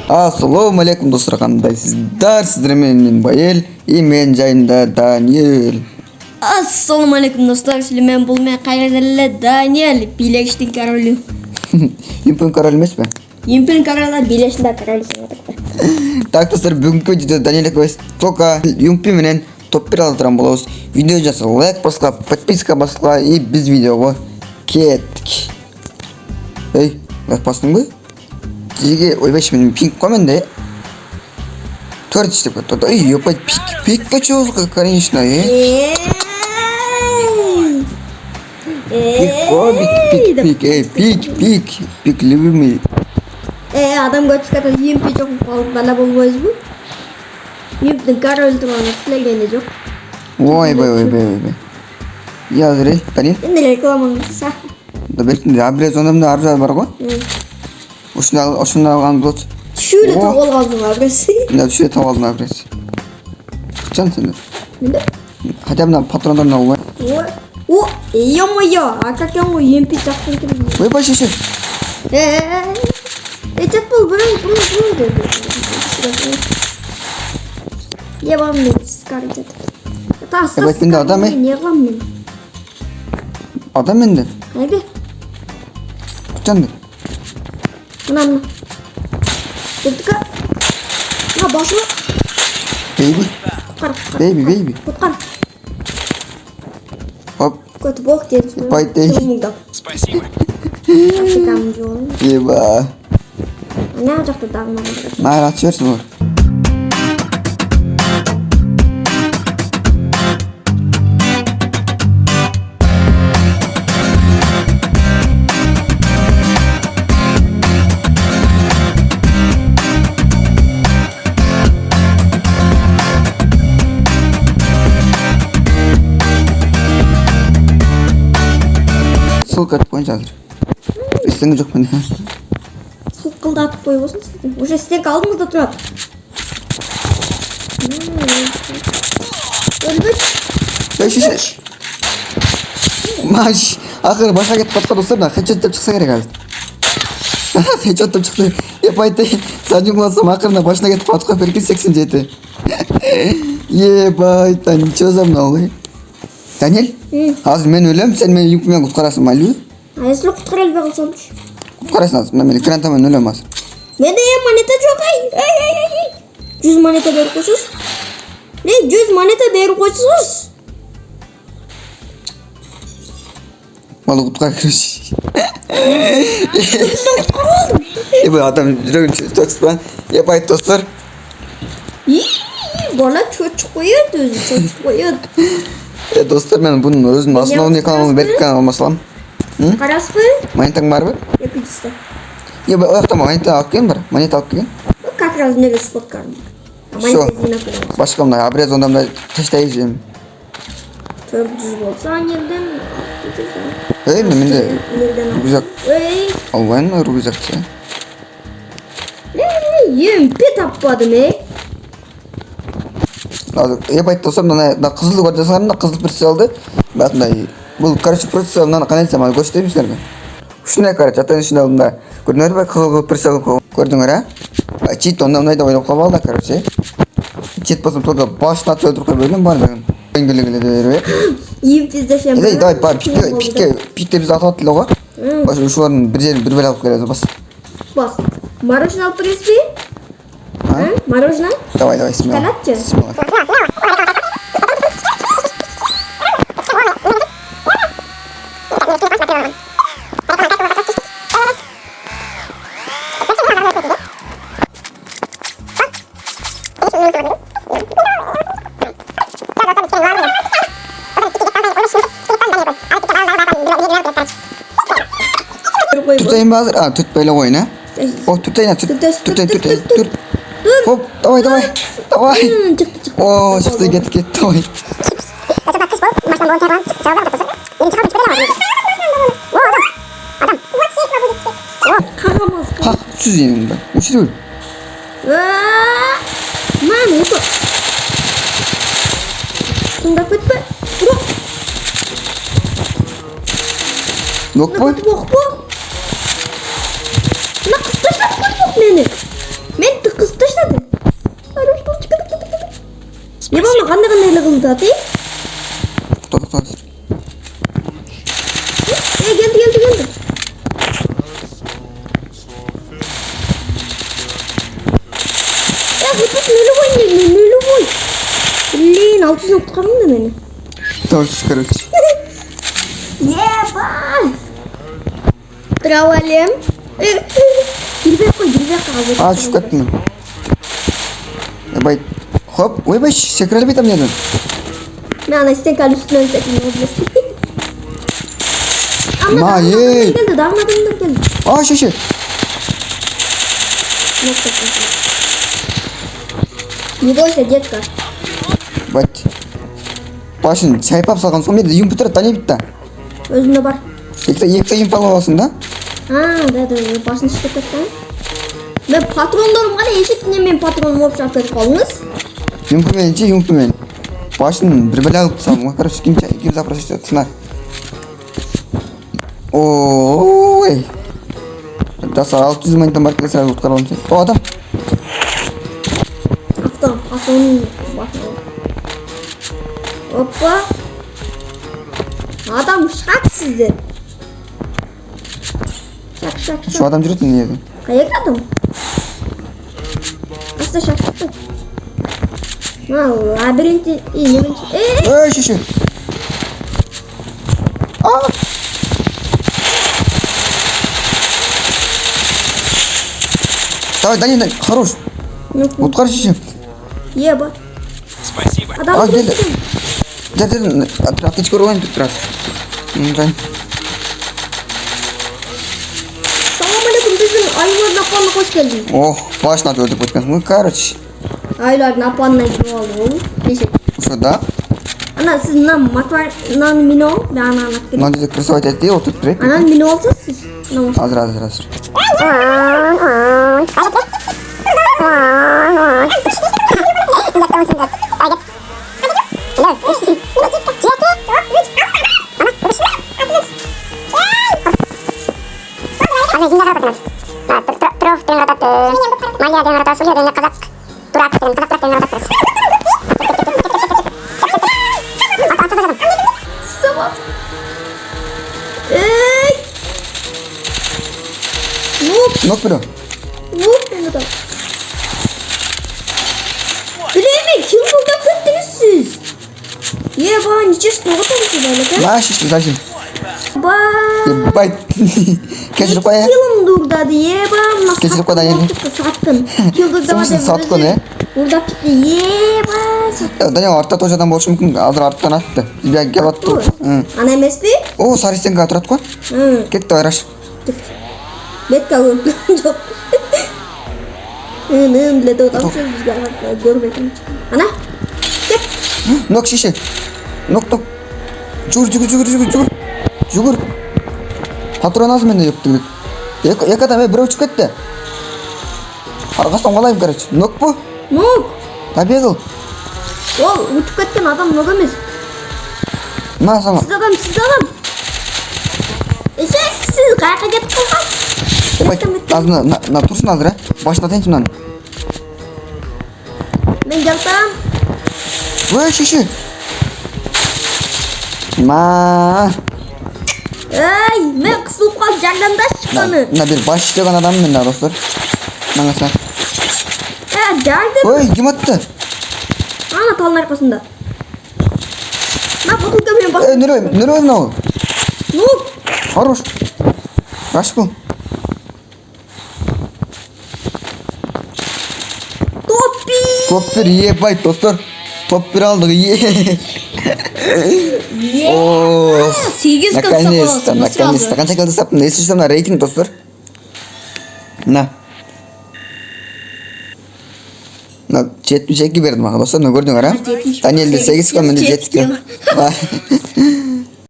Ассалаумағалейкум достар, қандайсыздар? Сіздермен мен Байел и мен жайында Даниэль. Ассалаумағалейкум достар, сіздермен бұл мен қайраделі Даниэль, билештің королі. Импен король емес пе? Импен королі, билештің королі сен. Так достар, бүгінгі видеода Даниэль экебиз только Юмпи менен топ-1 алдыран болобуз. Видео жаса, лайк баскыла, подписка баскыла и биз видеого кеттик. Эй, лайк бастыңбы? Сізге ойбайшы менің пинг коменде төрт іштеп кетті. Ой, ёпай, пик качуызға, конечно, Пик, любимый. Адам көтіската емпи жоқын қалып бала болбойыз бұл. Емптің король тұрғаны сілегені жоқ. Ойбай. Языр, Даниэль? Енді рекламаң са. Да бәлкім, абрез онымда аржай бар ғой? Осында алған бұлт. Шүйді тауыл қалдың абресі. Да, шүйді тауыл қалдың абресі. Қытшан сендер? Менде? Хотя бы патрондарына олай. О, ё-моё, а как я мой емпи жақтың тұрмын? Ойбай, шеше. Чатпол, бұрын. Я вам не скажу. Бәйтмінде адам, Не қылам мен? Адам менде? Қайбе? Қытшанды? Мына. Көттікі? Мына башыма. Бейби. Құтқар. Хоп. Көті боқ деді. Байтай. Спасибо. Апшекамын жолын. Еба. Ана жақты дағына. Мағыр аты жіберсін ғой. Ссылка атып қойын жазыр. Істіңі жоқ мені. Сұлқылды атып қойып болсын сіздің. Уже стек алдыңызда тұрады. Шеш. Маш, ақыры башқа кетіп қатқа достар, да хедшот деп шықса керек әлі. Хедшот деп шықты. Епайты, сәдім болсам ақырына башына кетіп қатқа перкін 87. Ебай, ничего за мной. Даниэль? Азыр мен өлем, сен мені юмкімен құтқарасың майлы? Айсылы құтқар әлбе қалсамыш. Құтқарасың азыр, мен гранатамен өлем азыр. Менде монета жоқ, ай. 100 монета беріп қойсыз. 100 монета беріп қойсыз. Малы құтқар кереш. Құтқар алдым. Ебай, адам жүрегін төкіспен. Ебай, достар. Бала чөчік қойады, өзі чөчік қойады. Достар, мен бұның өзінің основный каналын беріп канал алмасалам. Қарасы қой? Монетаң бар ба? Екіншісі. Ебай, ояқта монета алып келген бар. Монета алып келген. Как раз неге сфоткарым. Все. Башқа мына абрез ондамда таштай жем. 400 болса нерден. Менде рюкзак. Албайын ма рюкзакты? Емпи таппадым, Ебай, достар, мына қызылды көрді жасағанымда қызыл процесс алды. Бәтіндай, бұл, короче, процесс алымнан қанайсам, аны көрсетеймін сілерге. Үшіне, короче, аттан ішінде алдында көрдіңдер бай, қызыл процесс алып көрдіңдер, Чит, онда мұнайды ойлап қалып алды, короче. Чит болсам, только башын атып өлтіріп қойып өлім бар, бәгін. Өңгілігілі де беріп, Емпи іздешем. Давай, бар, пикте біз атып аттылы ғой. Ушылардың бір жерін бір алып келеді, бас. Бас. Мороженое алып бересіз бе? Мороженое? Давай, смело. Шоколадчы? Смело. Tutayım bazı. Tutmayla oyna. Tutayın. Tut. Hop, давай. Çıktı. О, çıktı get давай. Қағамыз. Süz yemin ben. Uçuruyor. Мам, ұты. Тыңдап кетпе. Yok mu? Мына қыз таштап кетіп мені. Мен қандай эле кылды ати? Тоқта. Келди. Выпуск нулевой. Блин, алтын құтқардың да мені. Точно, короче. Ебай! Травалем. Гирбек қазір. А, түсіп кеттім мен. Ебай. Хоп, ойбай, секірелі бейтім неден. Мен ана стенканың үстінен секірген обласын. На, ей! Дағын адамдар келді. А, шеше. Не бойся, детка. Бать. Башын шайпап салған соң мен үйім бітіріп тани бітті. Өзімде бар. Екі үйім палы аласың да? Да, басын ішіп кетті. Мен патрондорым ғана ешеттіне мен патроным олып шарт кетіп қалыңыз. Юмпымен. Башын бір бәлі алып салым. Короче, кім запросить цена. Ой. Даса 600 монеттен бар келесі әлі ұтқаралым сен. О, адам. Автоның басына. Опа. Адам шақ сіздер. Шақ. Şu adam жүретін не еді? Қаяқ адам? Аста шақ. Лабиринті. Ой, шеше. Давай, Данин, хорош. Утқар шеше. Еба. Спасибо. Адам Келді. Дәден, аптечка ұрғайын тут раз. Салам алейкум, біздің айлардың апанына қош келдің. Ох, башын аты өтіп өткенсің. Ну, короче. Айлардың апанына келіп алды ол. Неше? Что, да? Ана, сіз мынаны мені ал, мен ананы алып келем. Надо красовать әтте, отырып тұрайық. Ананы мені алсыз сіз. Азыр. Нок бұры. Білейме, кім бұлда көттіңіз сіз? Еба, нечесін оғытыңыз еді. На, шешті, зачем? Ба. Ебай. Кешіріп қоя. Килімді ұрдады, еба. Кешіріп қоя енді. Саттын. Сымсын сатқын, Ұрдап кетті, еба. Данил, артта тоже адам болшы мүмкін. Азыр арттан атты. Бәк кел атты. Ана емес пе? О, сары стенге атырат қой. Кетті, айраш. Бетка көріп жоқ. Біледі отам сөз бізге көрмейтін. Ана, кет. Нок шеше. Нок. Жүгір. Патрон аз менде өптігілік. Екі адам бір өтіп кетті. Арғастан қалайым, короче. Нок бұ? Нок. Табегіл. Ол өтіп кеткен адам нок емес. На, сама. Сіз адам. Сіз қайқа кетіп қалған? Азына, на тұрсын азыр, башына тәнші мынаны. Мен жалтам. Ой, шеше. Ма. Ай, мен қысылып қалып жардамда шыққаны. Мына бір баш істеген адам мен достар. Маңаса. Жарды. Ой, кім атты? Ана талын арқасында. Бутылка мен бас. Нұрой мынау? Нук. Хорош. Раш бұл. Топ-1, ебай, достар. Топ-1 алдық, О, 8 наконец-то. Қанша келді саптым, если что, на рейтинг, достар. На. На 72 бердім аға, достар, көрдің ара? Даниэлді 8 көл, менде 7 көл.